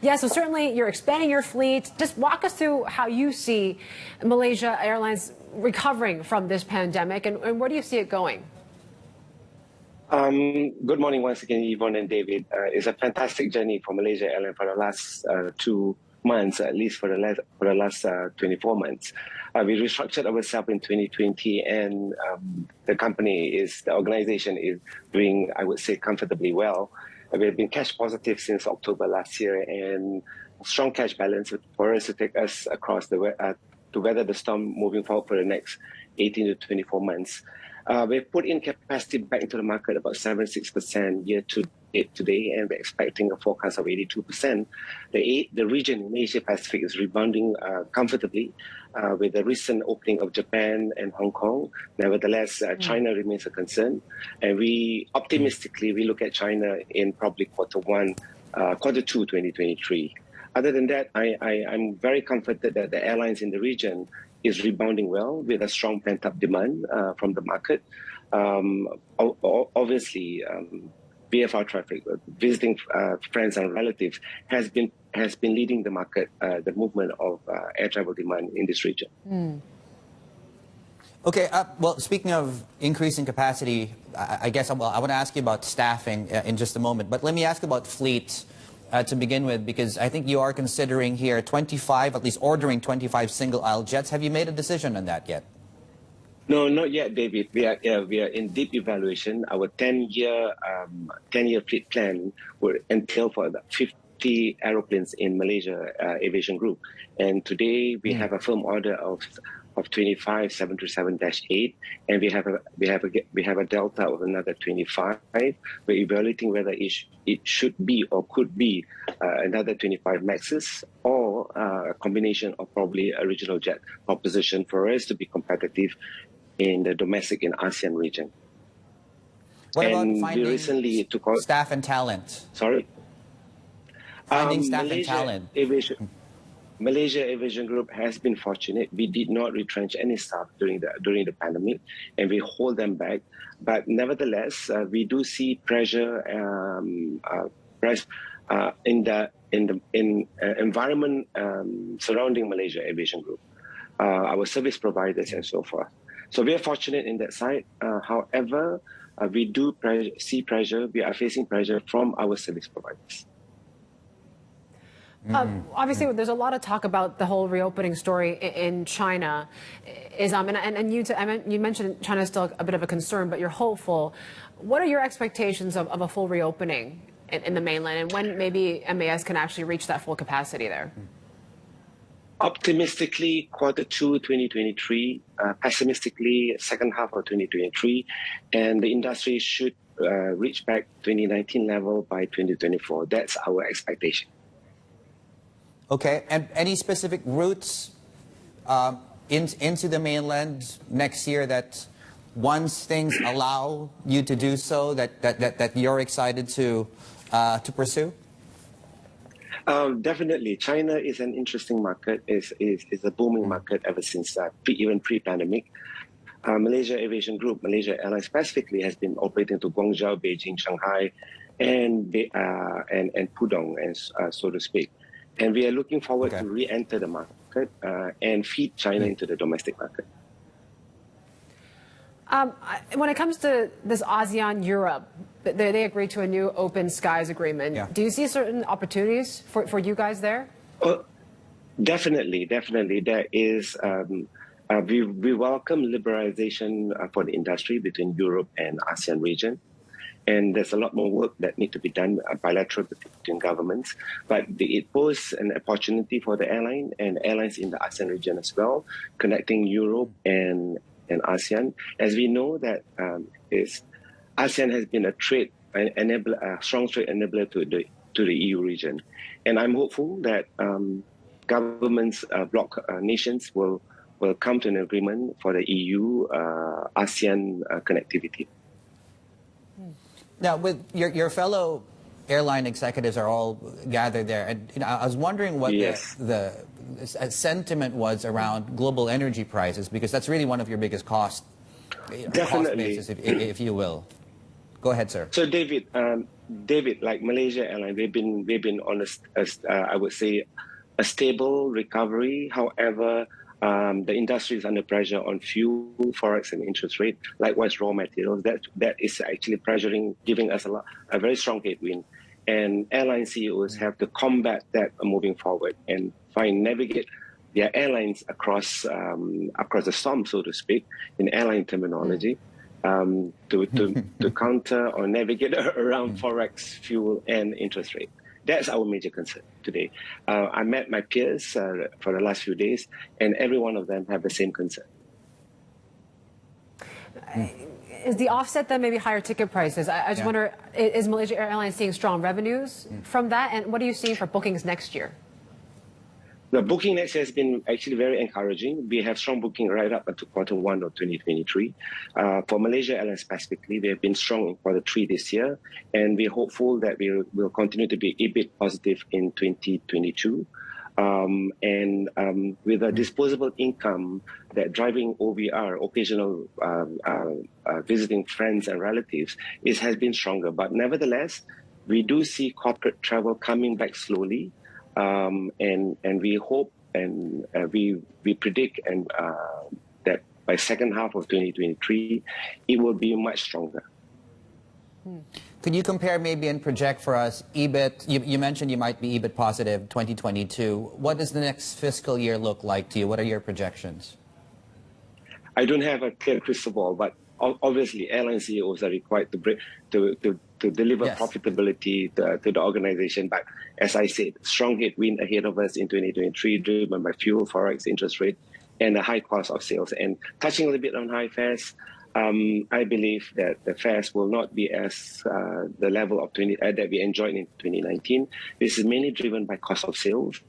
Yeah, so certainly you're expanding your fleet. Just walk us through how you see Malaysia Airlines recovering from this pandemic, and where do you see it going? Good morning once again, Yvonne and David. It's a fantastic journey for Malaysia Airlines for the last 2 months, at least for the last 24 months. We restructured ourselves in 2020, and the organization is doing, I would say, comfortably well. We've been cash positive since October last year, and strong cash balance for us to take us across to weather the storm moving forward for the next 18 to 24 months. We've put in capacity back into the market about 76% year to date today, and we're expecting a forecast of 82%. The region in Asia Pacific is rebounding comfortably with the recent opening of Japan and Hong Kong. Nevertheless, China remains a concern, and we look at China in probably quarter 2, 2023. Other than that, I'm very comforted that the airlines in the region is rebounding well with a strong pent-up demand from the market. Obviously, VFR traffic, visiting friends and relatives, has been leading the market, the movement of air travel demand in this region. Okay, well, speaking of increasing capacity, I guess I want to ask you about staffing in just a moment, but let me ask about fleet. To begin with, because I think you are considering here 25, at least ordering 25 single-aisle jets. Have you made a decision on that yet? No, not yet, David. We are in deep evaluation. Our 10-year fleet plan will entail for the 50 aeroplanes in Malaysia Aviation Group, and today we have a firm order of 25 737-8, and we have a delta of another 25. We're evaluating whether it should be or could be another 25 Maxes, or a combination of probably a regional jet proposition for us to be competitive in the domestic and ASEAN region. What about finding staff and talent? Sorry? Finding staff and talent. Malaysia Aviation Group has been fortunate. We did not retrench any staff during the pandemic, and we hold them back. But nevertheless, we do see pressure in the environment surrounding Malaysia Aviation Group, our service providers and so forth. So we are fortunate in that side. However, we do see pressure. We are facing pressure from our service providers. Obviously, there's a lot of talk about the whole reopening story in China. You mentioned China is still a bit of a concern, but you're hopeful. What are your expectations of a full reopening in the mainland, and when maybe MAS can actually reach that full capacity there? Optimistically, quarter 2, 2023. Pessimistically, second half of 2023. And the industry should reach back 2019 level by 2024. That's our expectation. Okay, and any specific routes into the mainland next year that once things allow you to do so, that you're excited to pursue? Definitely. China is an interesting market, is a booming market ever since even pre-pandemic. Malaysia Aviation Group, Malaysia Airlines specifically, has been operating to Guangzhou, Beijing, Shanghai, and Pudong, so to speak. And we are looking forward to re-enter the market and feed China into the domestic market. When it comes to this ASEAN-Europe, they agreed to a new open skies agreement. Yeah. Do you see certain opportunities for you guys there? Definitely. There is. We welcome liberalization for the industry between Europe and ASEAN region. And there's a lot more work that needs to be done bilateral between governments. But it poses an opportunity for the airline and airlines in the ASEAN region as well, connecting Europe and ASEAN. As we know that ASEAN has been a strong trade enabler to the EU region. And I'm hopeful that governments, bloc nations will come to an agreement for the EU-ASEAN connectivity. Now, with your fellow airline executives are all gathered there, and I was wondering what the sentiment was around global energy prices, because that's really one of your biggest cost bases, if you will. Go ahead, sir. So, David, David, like Malaysia Airlines, we've been on I would say, a stable recovery. However, the industry is under pressure on fuel, forex, and interest rate. Likewise, raw materials. That is actually pressuring, giving us a very strong headwind. And airline CEOs have to combat that moving forward and navigate their airlines across the storm, so to speak, in airline terminology. To counter or navigate around forex, fuel, and interest rate. That's our major concern today. I met my peers for the last few days, and every one of them have the same concern. Is the offset then maybe higher ticket prices? I just wonder, is Malaysia Airlines seeing strong revenues from that? And what are you seeing for bookings next year? The booking next year has been actually very encouraging. We have strong booking right up until Q1 of 2023. For Malaysia Airlines specifically, we have been strong in Q3 this year, and we're hopeful that we will continue to be EBIT positive in 2022. With a disposable income that driving OVR, occasional visiting friends and relatives, has been stronger. But nevertheless, we do see corporate travel coming back slowly. And we hope and we predict that by second half of 2023, it will be much stronger. Could you compare maybe and project for us EBIT? You mentioned you might be EBIT positive 2022. What does the next fiscal year look like to you? What are your projections? I don't have a clear crystal ball, but obviously airline CEOs are required to deliver profitability to the organization. But as I said, strong headwind ahead of us in 2023, driven by fuel, forex, interest rate, and the high cost of sales. And touching a little bit on high fares, I believe that the fares will not be as the level of that we enjoyed in 2019. This is mainly driven by cost of sales.